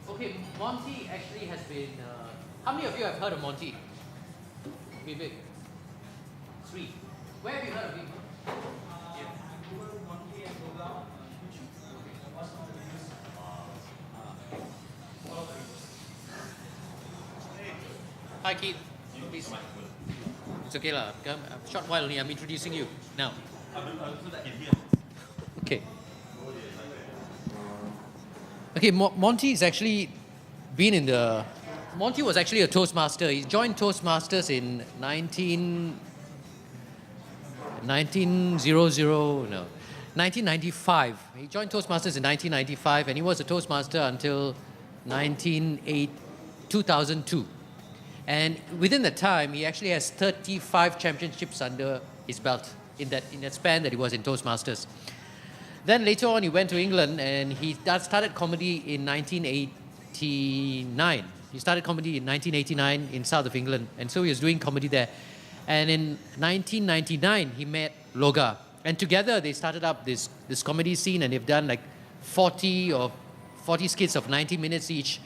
Okay, Monty actually has been. How many of you have heard of Monty? Vivek? 3. Where have you heard of him? Hi Keith, please. It's okay lah. Come, a short while only. I'm introducing you now. Okay. Okay, Monty's actually been in the. Monty was actually a Toastmaster. He joined Toastmasters in 1995. He joined Toastmasters in 1995, and he was a Toastmaster until 2002. And within that time, he actually has 35 championships under his belt in that span that he was in Toastmasters. Then later on, he went to England and he started comedy in 1989. He started comedy in 1989 in south of England, and so he was doing comedy there. And in 1999, he met Logi, and together they started up this comedy scene, and they've done like 40 skits of 90 minutes each.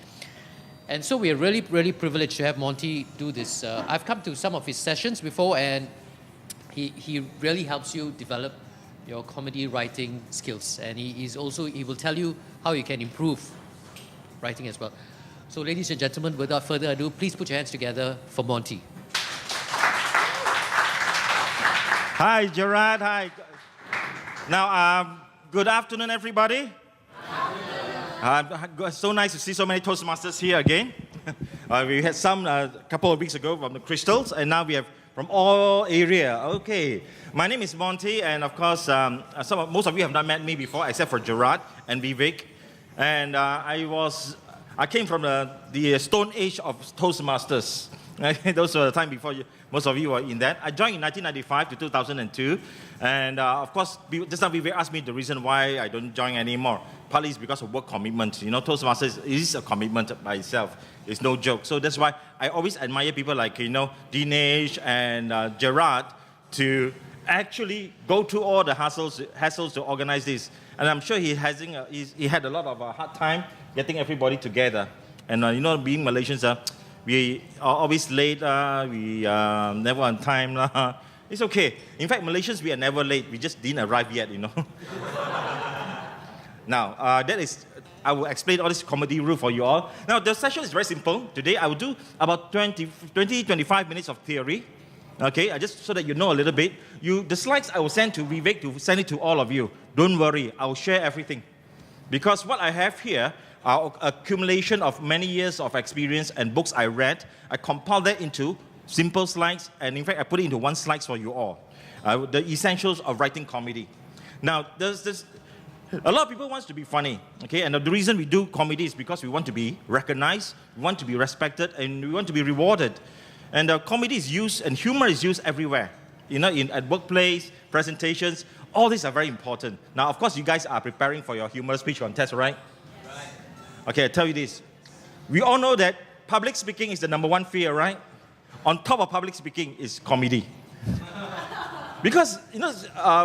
And so we are really, really privileged to have Monty do this. I've come to some of his sessions before, and he really helps you develop your comedy writing skills. And he will tell you how you can improve writing as well. So ladies and gentlemen, without further ado, please put your hands together for Monty. Hi, Gerard. Hi. Now, good afternoon, everybody. So nice to see so many Toastmasters here again. We had some a couple of weeks ago from the Crystals, and now we have from all area. Okay, my name is Monty, and of course, most of you have not met me before, except for Gerard and Vivek. And I came from the Stone Age of Toastmasters. Those were the time before most of you were in that. I joined in 1995 to 2002. And of course, just now Vivek asked me the reason why I don't join anymore. Partly it's because of work commitment. You know, Toastmasters is a commitment by itself. It's no joke. So that's why I always admire people like, Dinesh and Gerard to actually go through all the hassles to organize this. And I'm sure he had a lot of hard time getting everybody together. And being Malaysians, we are always late, we never on time. It's okay. In fact, Malaysians, we are never late. We just didn't arrive yet, Now, I will explain all this comedy rule for you all. Now, the session is very simple. Today, I will do about 25 minutes of theory. Okay, just so that you know a little bit. The slides I will send to Vivek to send it to all of you. Don't worry, I will share everything. Because what I have here are accumulation of many years of experience and books I read. I compiled that into simple slides, and in fact, I put it into one slide for you all. The essentials of writing comedy. Now, a lot of people want to be funny, okay? And the reason we do comedy is because we want to be recognized, we want to be respected, and we want to be rewarded. And comedy is used, and humor is used everywhere. At workplace, presentations, all these are very important. Now, of course, you guys are preparing for your humor speech contest, right? Right. Okay, I tell you this. We all know that public speaking is the #1 fear, right? On top of public speaking is comedy. Because,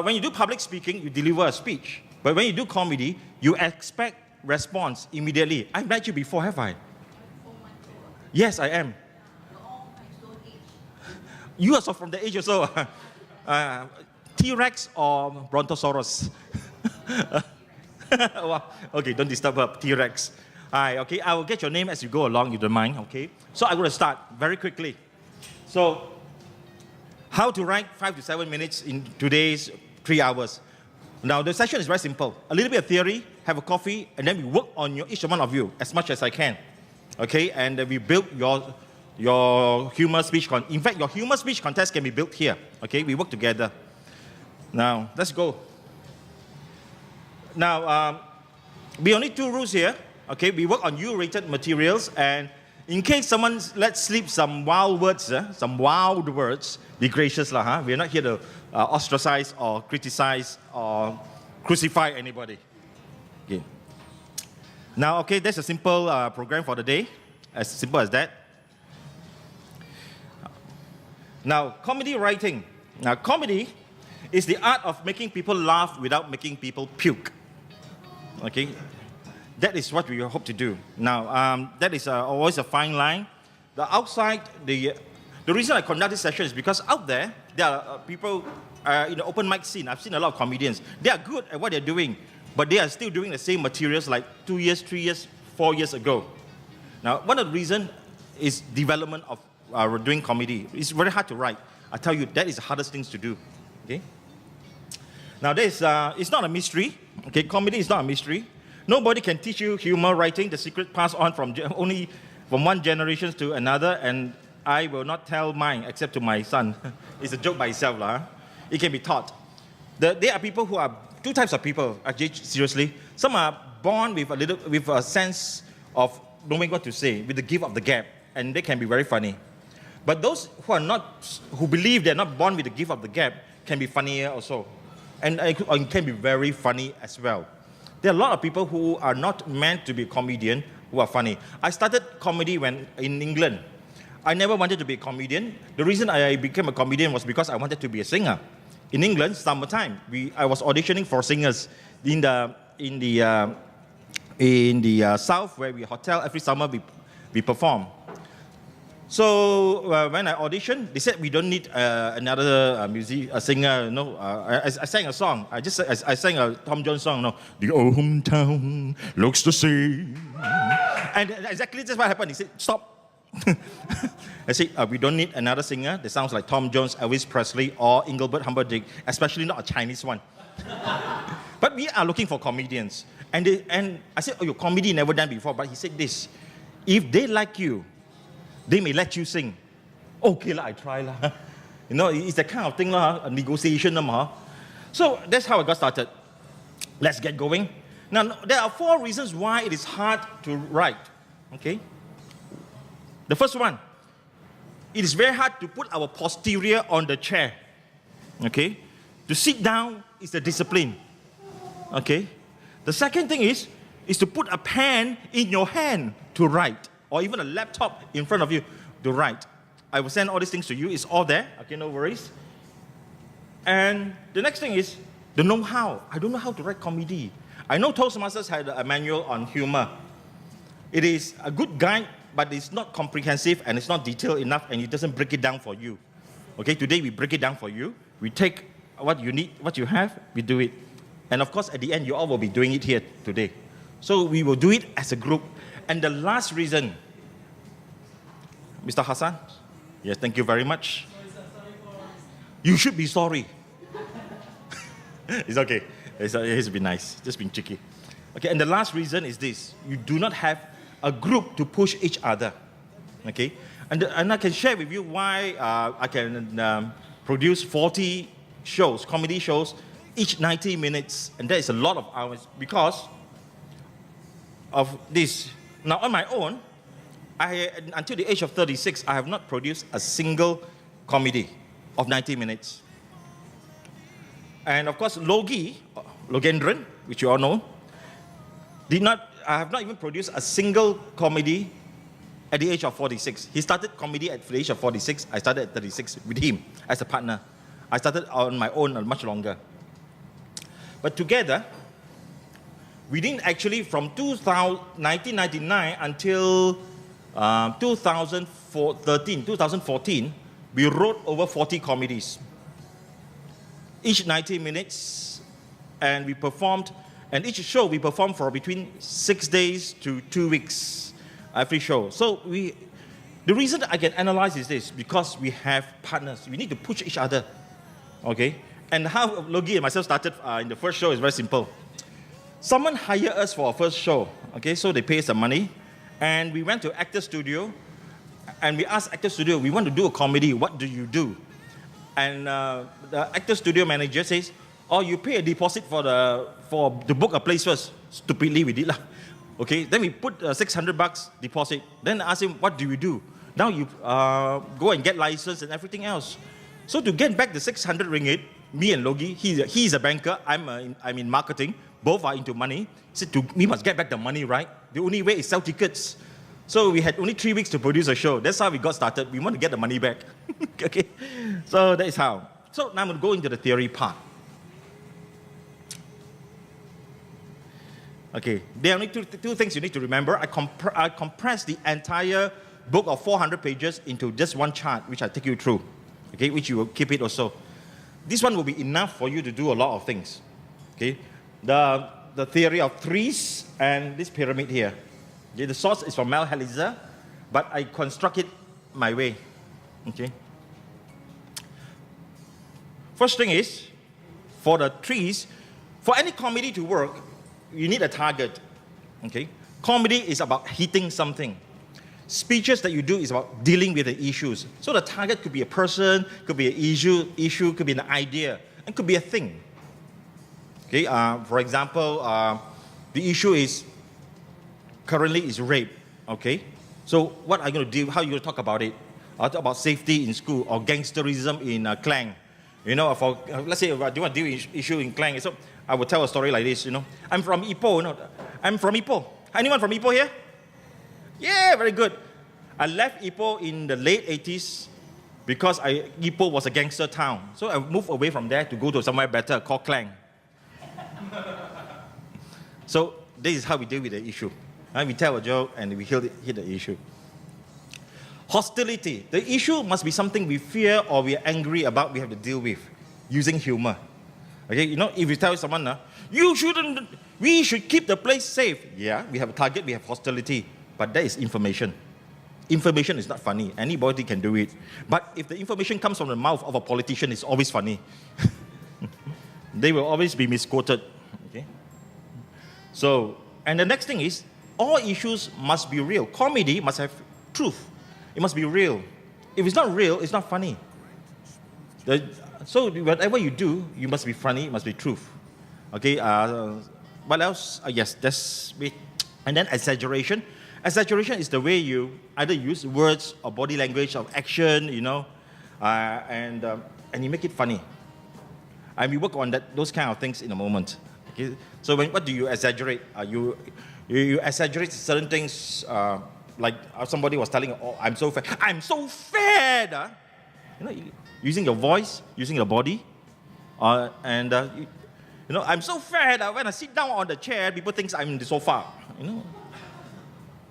when you do public speaking, you deliver a speech. But when you do comedy, you expect response immediately. I've met you before, have I? Yes, I am. You are from the age also. T-Rex or Brontosaurus? Well, okay, don't disturb her, T-Rex. Hi, okay, I will get your name as you go along, you don't mind, okay? So I'm going to start very quickly. So, how to write 5 to 7 minutes in today's 3 hours. Now, the session is very simple. A little bit of theory, have a coffee, and then we work on each one of you as much as I can. Okay, and we build your humor speech contest. In fact, your humor speech contest can be built here. Okay, we work together. Now, let's go. Now, we only 2 rules here. Okay, we work on U-rated materials, and in case someone lets slip some wild words, be gracious lah. We're not here to ostracize or criticize or crucify anybody. Okay. Now, okay, that's a simple program for the day. As simple as that. Now, comedy writing. Now, comedy is the art of making people laugh without making people puke. Okay, that is what we hope to do. Now, that is always a fine line. The outside, the reason I conduct this session is because out there are people in the open mic scene. I've seen a lot of comedians. They are good at what they're doing, but they are still doing the same materials like 2 years, 3 years, 4 years ago. Now, one of the reasons is development of doing comedy. It's very hard to write. I tell you, that is the hardest things to do. Okay. Now, it's not a mystery. Okay, comedy is not a mystery. Nobody can teach you humor writing. The secret passed on only from one generation to another, and I will not tell mine except to my son. It's a joke by itself, lah. It can be taught. There are people who are two types of people. Actually, seriously, some are born with a sense of knowing what to say, with the gift of the gab, and they can be very funny. But those who believe they're not born with the gift of the gab, can be funnier also, and can be very funny as well. There are a lot of people who are not meant to be a comedian who are funny. I started comedy when in England. I never wanted to be a comedian. The reason I became a comedian was because I wanted to be a singer. In England, summertime, I was auditioning for singers in the south, where we hotel every summer we perform. So when I auditioned, they said we don't need another singer. No, I sang a song. I sang a Tom Jones song. No, the old hometown looks the same. And exactly that's what happened. He said, stop. I said, we don't need another singer that sounds like Tom Jones, Elvis Presley, or Engelbert Humperdinck, especially not a Chinese one. But we are looking for comedians. And I said, oh, your comedy never done before. But he said this, if they like you, they may let you sing. Okay, I try. You know, it's that kind of thing, a negotiation. So that's how I got started. Let's get going. Now, there are 4 reasons why it is hard to write. Okay? The first one, it is very hard to put our posterior on the chair. Okay? To sit down is the discipline. Okay? The second thing is to put a pen in your hand to write, or even a laptop in front of you to write. I will send all these things to you. It's all there. Okay, no worries. And the next thing is the know-how. I don't know how to write comedy. I know Toastmasters had a manual on humor. It is a good guide, but it's not comprehensive and it's not detailed enough, and it doesn't break it down for you. Okay, today we break it down for you. We take what you need, what you have, we do it. And of course, at the end, you all will be doing it here today. So we will do it as a group. And the last reason, Mr. Hassan, yes, thank you very much. You should be sorry. It's okay. It's been nice. Just been cheeky. Okay, and the last reason is this. You do not have a group to push each other. Okay? And I can share with you why I can produce 40 shows, comedy shows, each 90 minutes. And that is a lot of hours because of this. Now, on my own, until the age of 36, I have not produced a single comedy of 90 minutes. And of course, Logendran, which you all know, I have not even produced a single comedy at the age of 46. He started comedy at the age of 46. I started at 36 with him as a partner. I started on my own much longer. But together, we didn't actually, from 1999 until 2014, we wrote over 40 comedies. Each 90 minutes, and we performed, and each show we performed for between 6 days to 2 weeks, every show. So the reason I can analyze is this, because we have partners. We need to push each other, okay? And how Logi and myself started in the first show is very simple. Someone hired us for our first show, okay? So they pay us some money, and we went to Actor Studio, and we asked Actor Studio, we want to do a comedy, what do you do? And the Actor Studio manager says, oh, you pay a deposit to book a place first. Stupidly, we did lah. Okay, then we put $600 deposit. Then I asked him, what do you do? Now you go and get license and everything else. So to get back the 600 ringgit, me and Logi, he's a banker, I'm in marketing, both are into money. He said, we must get back the money, right? The only way is sell tickets. So we had only 3 weeks to produce a show. That's how we got started. We want to get the money back. Okay, so that is how. So now I'm going to go into the theory part. Okay, there are only two things you need to remember. I compressed the entire book of 400 pages into just one chart, which I take you through, okay, which you will keep it also. This one will be enough for you to do a lot of things, okay. The theory of threes and this pyramid here. Okay, the source is from Mel Helizer, but I construct it my way, okay. First thing is, for the trees, for any comedy to work, you need a target, okay. Comedy is about hitting something. Speeches that you do is about dealing with the issues. So the target could be a person, could be an issue could be an idea, and could be a thing. Okay, for example, the issue is currently is rape. Okay, so what are you going to do? How are you going to talk about it? I'll talk about safety in school or gangsterism in Klang. You know, for let's say, do you want to deal with issue in Klang? So I will tell a story like this. You know, I'm from Ipoh. No, I'm from Ipoh. Anyone from Ipoh here? Yeah, very good. I left Ipoh in the late 80s because Ipoh was a gangster town. So I moved away from there to go to somewhere better called Klang. So this is how we deal with the issue. We tell a joke and we hit the issue. Hostility. The issue must be something we fear or we are angry about, we have to deal with using humor. Okay, you know, if you tell someone, we should keep the place safe. Yeah, we have a target, we have hostility. But that is information. Information is not funny. Anybody can do it. But if the information comes from the mouth of a politician, it's always funny. They will always be misquoted. Okay? So, and the next thing is, all issues must be real. Comedy must have truth. It must be real. If it's not real, it's not funny. So whatever you do, you must be funny, it must be truth. Okay, what else? Yes, that's it. And then exaggeration. Exaggeration is the way you either use words or body language or action, you know, and you make it funny. And we work on those kind of things in a moment. Okay? So what do you exaggerate? You exaggerate certain things, like somebody was telling, oh, I'm so fat. I'm so fat! You know, using your voice, using your body, and you know, I'm so fat. When I sit down on the chair, people think I'm in the sofa. You know.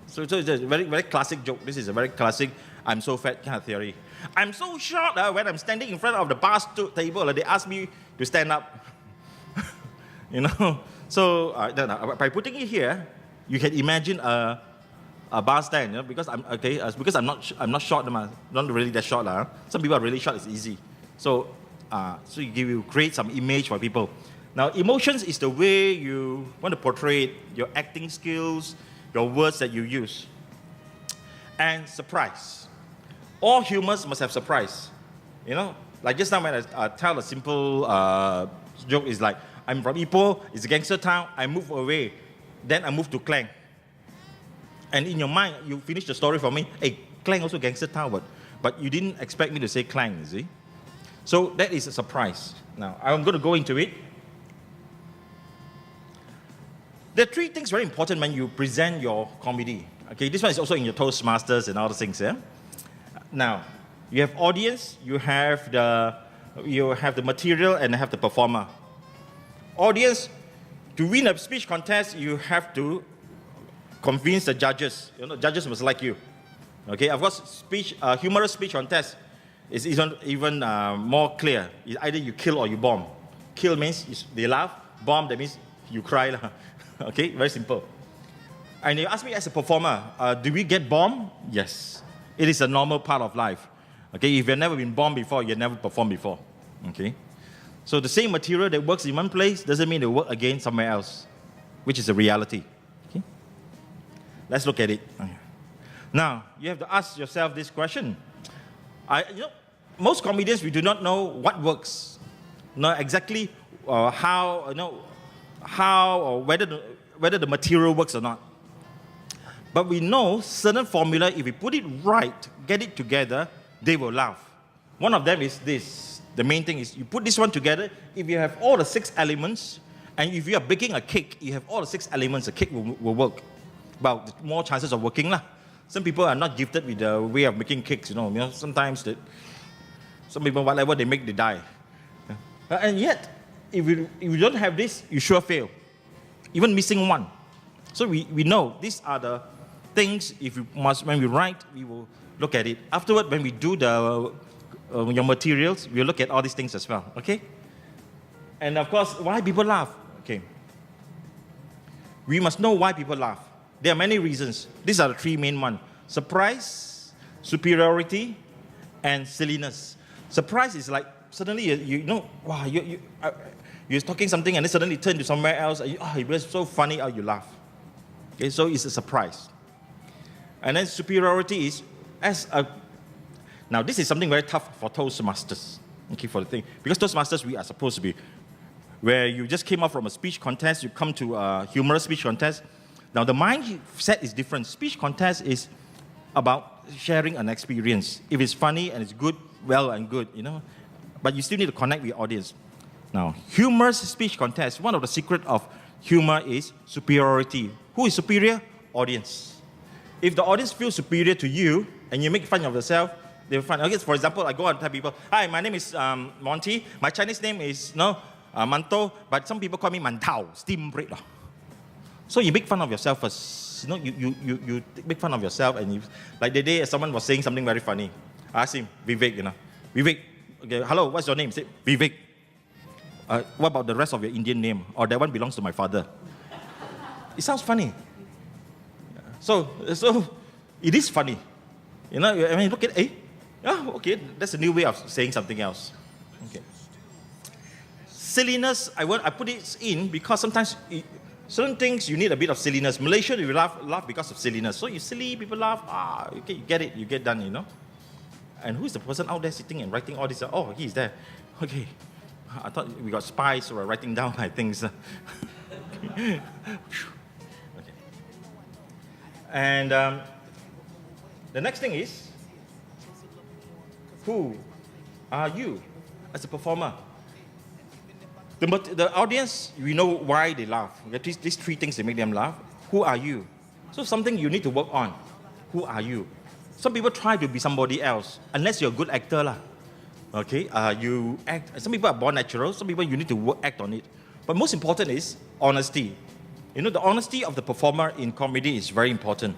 So it's a very, very classic joke. This is a very classic I'm so fat kind of theory. I'm so short when I'm standing in front of the bar table, they ask me to stand up. You know, so by putting it here, you can imagine a bar stand. You know, because I'm not short, I'm not really that short. Some people are really short. It's easy. So you create some image for people. Now, emotions is the way you want to portray it, your acting skills, your words that you use. And surprise. All humors must have surprise. You know, like just now when I tell a simple joke, is like, I'm from Ipoh, it's a gangster town, I move away, then I move to Klang. And in your mind, you finish the story for me, hey, Klang also gangster town, but you didn't expect me to say Klang, you see? So that is a surprise. Now, I'm going to go into it. There are three things very important when you present your comedy. Okay, this one is also in your Toastmasters and all the things. Yeah. Now, you have audience, you have the material, and you have the performer. Audience, to win a speech contest, you have to convince the judges. You know, judges must like you. Okay, of course, humorous speech contest is even more clear. It's either you kill or you bomb. Kill means they laugh. Bomb, that means you cry. Okay, very simple. And you ask me as a performer, do we get bombed? Yes. It is a normal part of life. Okay, if you've never been bombed before, you've never performed before. Okay? So the same material that works in one place doesn't mean it will work again somewhere else, which is a reality. Okay? Let's look at it. Now, you have to ask yourself this question. Most comedians, we do not know what works. Not exactly how or whether the material works or not. But we know certain formula, if we put it right, get it together, they will laugh. One of them is this. The main thing is you put this one together, if you have all the 6 elements, and if you are baking a cake, you have all the 6 elements, the cake will work. Well, more chances of working. Some people are not gifted with the way of making cakes, you know sometimes some people, whatever they make, they die. And yet, if you don't have this, you sure fail. Even missing one. So we know these are the things, when we write, we will look at it. Afterward, when we do your materials, we'll look at all these things as well, okay? And of course, why people laugh, okay? We must know why people laugh. There are many reasons. These are the three main ones: surprise, superiority, and silliness. Surprise is like, suddenly you know, wow, you're talking something and then suddenly turn to somewhere else, and it was so funny, you laugh. Okay, so it's a surprise. And then superiority is now this is something very tough for Toastmasters, okay, for the thing. Because Toastmasters, we are supposed to be, where you just came out from a speech contest, you come to a humorous speech contest. Now the mindset is different. Speech contest is about sharing an experience. If it's funny and it's good, well and good, you know. But you still need to connect with your audience. Now, humorous speech contest, one of the secrets of humor is superiority. Who is superior? Audience. If the audience feels superior to you and you make fun of yourself, they'll find. Okay, for example, I go and tell people, "Hi, my name is Monty. My Chinese name is Manto, but some people call me Mantao, steam bread." So you make fun of yourself first. You know, you make fun of yourself, and like the day someone was saying something very funny. I asked him, Vivek, Vivek, okay, hello, what's your name? He said, Vivek. What about the rest of your Indian name? Or that one belongs to my father. It sounds funny. So it is funny. You know, I mean, look at, okay, that's a new way of saying something else. Okay. Silliness, I put it in because sometimes certain things you need a bit of silliness. Malaysia, you laugh because of silliness. So you silly, people laugh, okay, you get it, you get done, you know. And who is the person out there sitting and writing all this? Oh, he's there. Okay. I thought we got spies who are writing down my things. Okay. And the next thing is, who are you as a performer? The audience, we know why they laugh. These three things that make them laugh. Who are you? So something you need to work on. Who are you? Some people try to be somebody else, unless you're a good actor lah. Okay, you act. Some people are born natural. Some people you need to act on it. But most important is honesty. You know, the honesty of the performer in comedy is very important,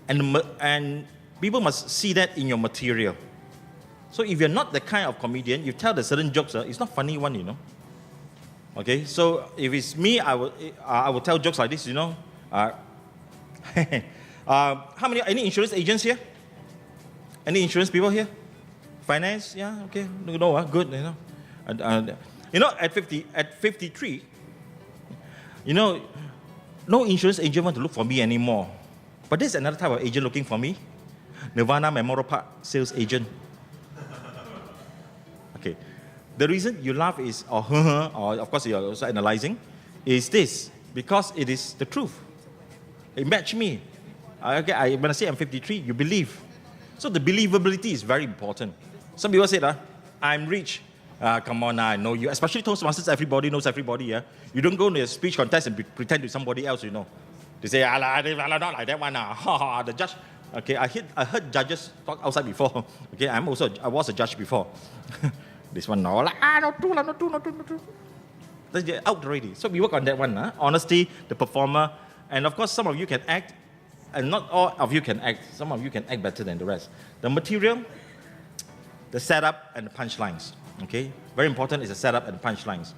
and people must see that in your material. So if you're not the kind of comedian, you tell the certain jokes, it's not funny one, you know. Okay, so if it's me, I will tell jokes like this, you know. Any insurance agents here? Any insurance people here? Finance? Yeah, okay. No, good, you know. You know, at 53, you know, no insurance agent want to look for me anymore. But there's another type of agent looking for me. Nirvana Memorial Park sales agent. Okay. The reason you laugh is, or of course you're also analyzing, is this, because it is the truth. It matched me. Okay, when I say I'm 53, you believe. So the believability is very important. Some people say, I'm rich. Come on, I know you. Especially Toastmasters, everybody knows everybody. Yeah? You don't go to a speech contest and pretend to be somebody else, you know. They say, not like that one. The judge. Okay, I heard judges talk outside before. Okay, I was a judge before. This one, no, not true. They're out already. So we work on that one. Honesty, the performer. And of course, some of you can act, and not all of you can act. Some of you can act better than the rest. The material, the setup, and the punchlines. Okay? Very important is the setup and the punchlines.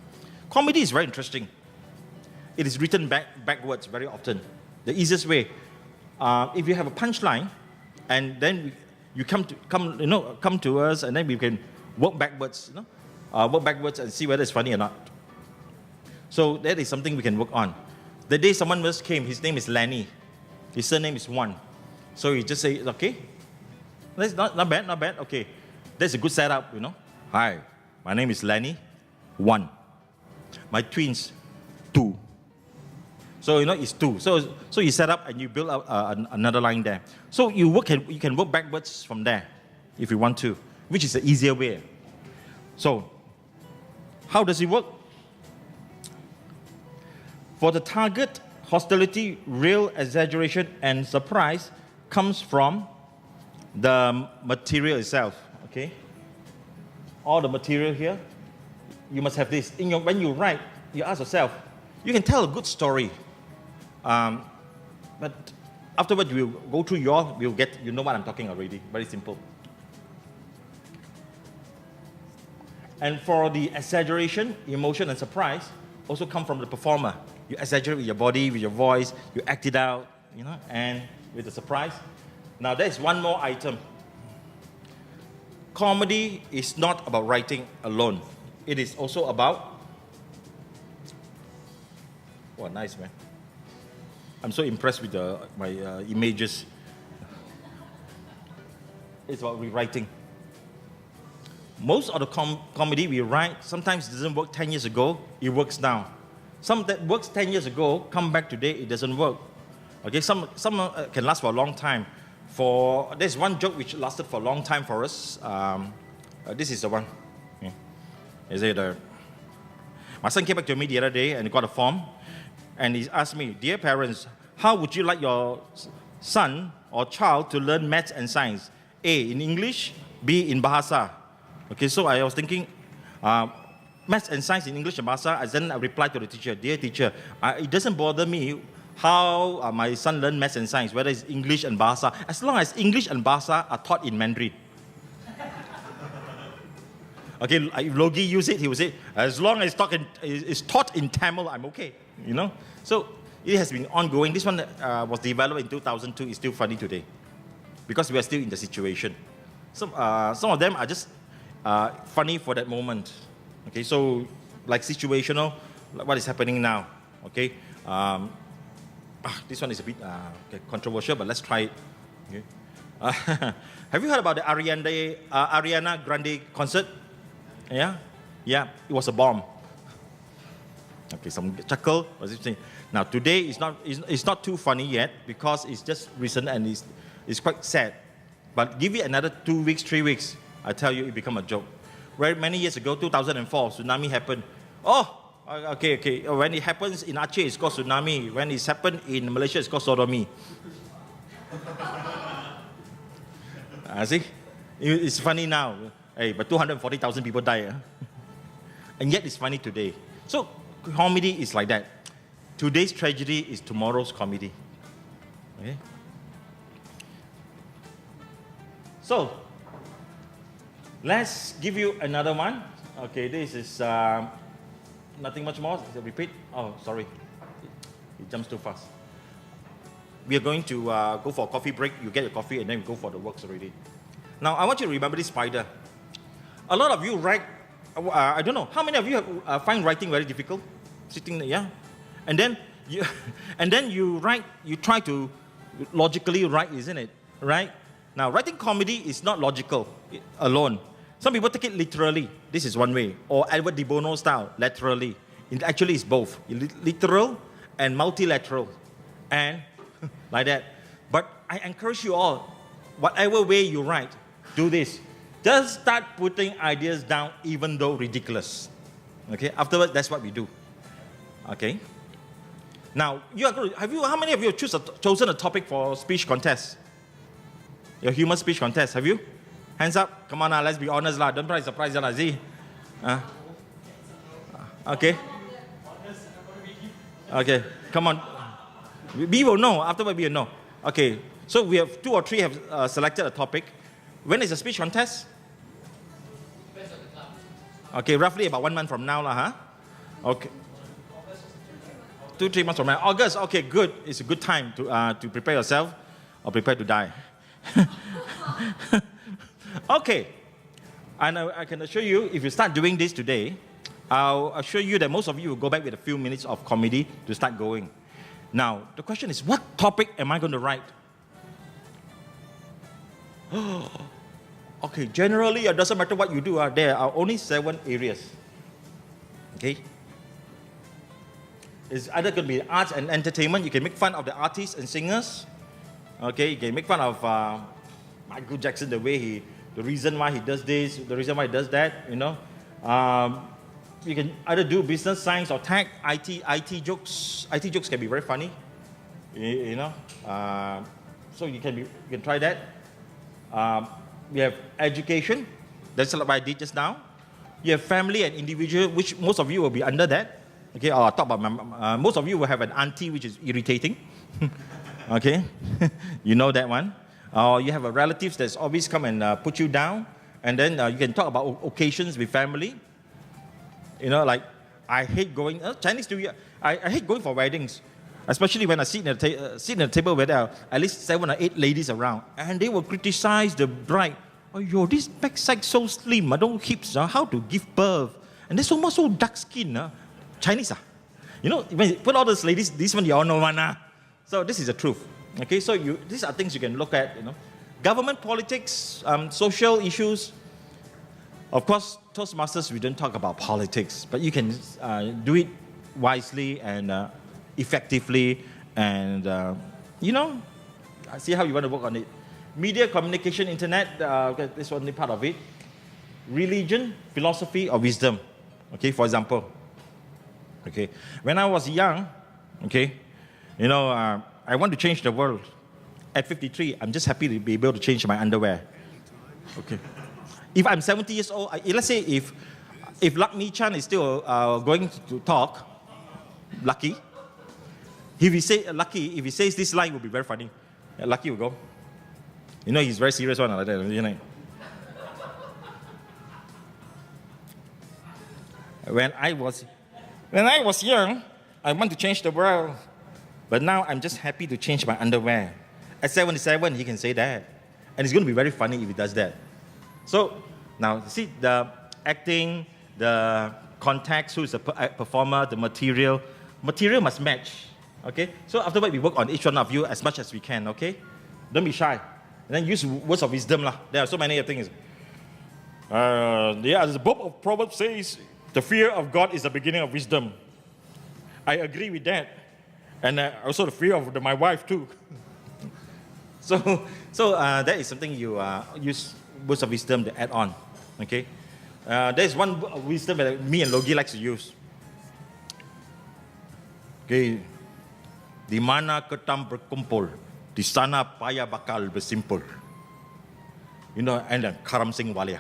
Comedy is very interesting. It is written backwards very often. The easiest way, if you have a punchline, and then you come to us, and then we can work backwards, work backwards and see whether it's funny or not. So that is something we can work on. The day someone first came, his name is Lenny. His surname is One. So he just say, okay, that's not bad, okay. That's a good setup, you know. Hi, my name is Lenny, One. My twins, Two. So, you know, it's two. So you set up and you build out another line there. So you can work backwards from there if you want to, which is the easier way. So, how does it work? For the target, hostility, real exaggeration, and surprise comes from the material itself. Okay? All the material here, you must have this. When you write, you ask yourself, you can tell a good story. but afterward we'll go through you know what I'm talking already. Very simple. And for the exaggeration, emotion, and surprise also come from the performer. You exaggerate with your body, with your voice, you act it out, and with the surprise. Now there's one more item. Comedy is not about writing alone. It is also about, oh, nice, man. I'm so impressed with my images. It's about rewriting. Most of the comedy we write, sometimes it doesn't work 10 years ago, it works now. Some that works 10 years ago, come back today, it doesn't work. Okay, some can last for a long time. There's one joke which lasted for a long time for us. This is the one. Yeah. Is it, my son came back to me the other day and he got a form. And he asked me, dear parents, how would you like your son or child to learn maths and science? A, in English, B, in Bahasa. Okay, so I was thinking, maths and science in English and Bahasa. And then I replied to the teacher, dear teacher, it doesn't bother me how my son learned maths and science, whether it's English and Bahasa, as long as English and Bahasa are taught in Mandarin. Okay, if Logi use it, he will say, as long as it's taught in Tamil, I'm okay, So it has been ongoing. This one was developed in 2002. It's still funny today because we are still in the situation. Some of them are just funny for that moment. Okay, so like situational, like what is happening now. Okay, this one is a bit controversial, but let's try it. Okay. Have you heard about the Ariana Grande concert? Yeah, it was a bomb. Okay, some chuckle. Now today it's not too funny yet because it's just recent and it's quite sad. But give it another 2 weeks, 3 weeks, I tell you, it become a joke. Very many years ago, 2004, tsunami happened. Oh, okay. When it happens in Aceh, it's called tsunami. When it's happened in Malaysia, it's called sodomy. See, it's funny now. Hey, but 240,000 people died. And yet it's funny today. So comedy is like that. Today's tragedy is tomorrow's comedy. Okay? So, let's give you another one. Okay, this is nothing much more. Repeat. Oh, sorry. It jumps too fast. We are going to go for a coffee break. You get your coffee and then we go for the works already. Now, I want you to remember this spider. A lot of you write, I don't know, how many of you find writing very difficult? Sitting there, yeah? And then you write, you try to logically write, isn't it? Right? Now, writing comedy is not logical alone. Some people take it literally. This is one way. Or Edward de Bono style, laterally. It actually is both. Literal and multilateral. And like that. But I encourage you all, whatever way you write, do this. Just start putting ideas down even though ridiculous. Okay? Afterwards, that's what we do. Okay? Now, how many of you have chosen a topic for speech contest? Your human speech contest, have you? Hands up. Come on, let's be honest. Don't try to surprise you. See? Okay. Okay, come on. We will know. Afterward, we will know. Okay, so we have 2 or 3 have selected a topic. When is the speech contest? Okay, roughly about 1 month from now. Okay. 2-3 months from now. August, okay, good. It's a good time to prepare yourself or prepare to die. Okay, and I can assure you, if you start doing this today, I'll assure you that most of you will go back with a few minutes of comedy to start going. Now, the question is, what topic am I going to write? Okay, generally, it doesn't matter what you do. There are only 7 areas. Okay? It's either going to be arts and entertainment. You can make fun of the artists and singers. Okay, you can make fun of Michael Jackson, the reason why he does this, the reason why he does that, You can either do business, science, or tech, IT jokes. IT jokes can be very funny, so you can try that. We have education. That's what I did just now. You have family and individual, which most of you will be under that. Okay, I'll talk about most of you will have an auntie which is irritating. Okay, you know that one. Or you have a relative that's always come and put you down, and then you can talk about occasions with family. You know, like I hate going Chinese New Year. I hate going for weddings, especially when I sit at a table where there are at least 7 or 8 ladies around, and they will criticize the bride. Oh, yo, this backside so slim, don't hips, how to give birth, and they're so dark skin, Chinese. You know, when you put all those ladies, this one you all know one. So this is the truth. Okay, so these are things you can look at. You know, government politics, social issues. Of course, Toastmasters, we don't talk about politics, but you can do it wisely and effectively, and you know, see how you want to work on it. Media, communication, internet, this is only part of it. Religion, philosophy, or wisdom. Okay, for example. Okay, when I was young, okay, you know, I want to change the world. At 53, I'm just happy to be able to change my underwear. Okay. If I'm 70 years old, let's say if Lakmi Chan is still going to talk, Lucky, if he says this line, it will be very funny. Lucky will go. You know, he's very serious one like that, you know. When I was young, I want to change the world. But now I'm just happy to change my underwear. At 77, he can say that. And it's going to be very funny if he does that. So, now, see, the acting, the context, who is the performer, the material must match. Okay? So, afterward, we work on each one of you as much as we can, okay? Don't be shy. And then use words of wisdom. There are so many things. The book of Proverbs says, the fear of God is the beginning of wisdom. I agree with that. And also the fear of my wife too. So that is something you use words of wisdom to add on. Okay? There's one wisdom that me and Logi likes to use. Okay. Di mana ketam berkumpul, di sana payah bakal bersimpul. You know, and then karam sing walia.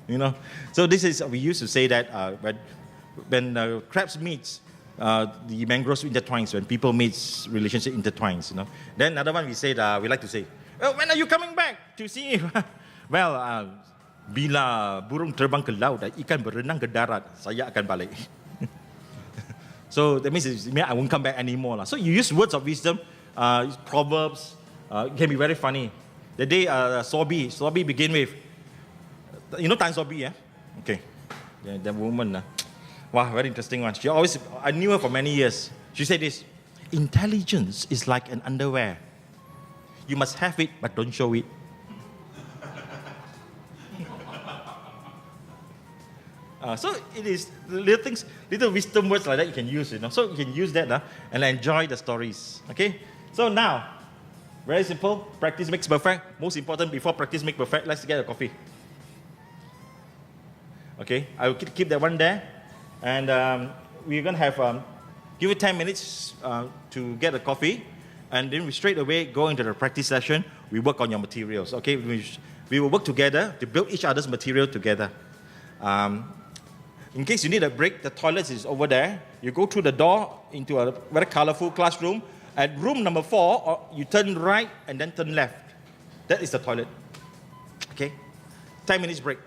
You know? So this is, we used to say that when crabs meet, the mangroves intertwines. When people meet, relationship intertwines. You know. Then another one we like to say, well, when are you coming back to see? Well, bila burung terbang ke laut dan ikan berenang ke darat, saya akan balik. So that means I won't come back anymore. So you use words of wisdom, proverbs. It can be very funny. The day Sobi begin with, you know Tan Sobi, yeah? Okay, the woman. Wow, very interesting one. I knew her for many years. She said this, intelligence is like an underwear. You must have it, but don't show it. So it is little things, little wisdom words like that you can use, you know. So you can use that and enjoy the stories. Okay? So now, very simple, practice makes perfect. Most important, before practice makes perfect, let's get a coffee. Okay? I will keep that one there. And we're going to have, give it 10 minutes to get a coffee. And then we straight away go into the practice session. We work on your materials. Okay? We will work together to build each other's material together. In case you need a break, the toilet is over there. You go through the door into a very colorful classroom. At room number 4, you turn right and then turn left. That is the toilet. Okay? 10 minutes break.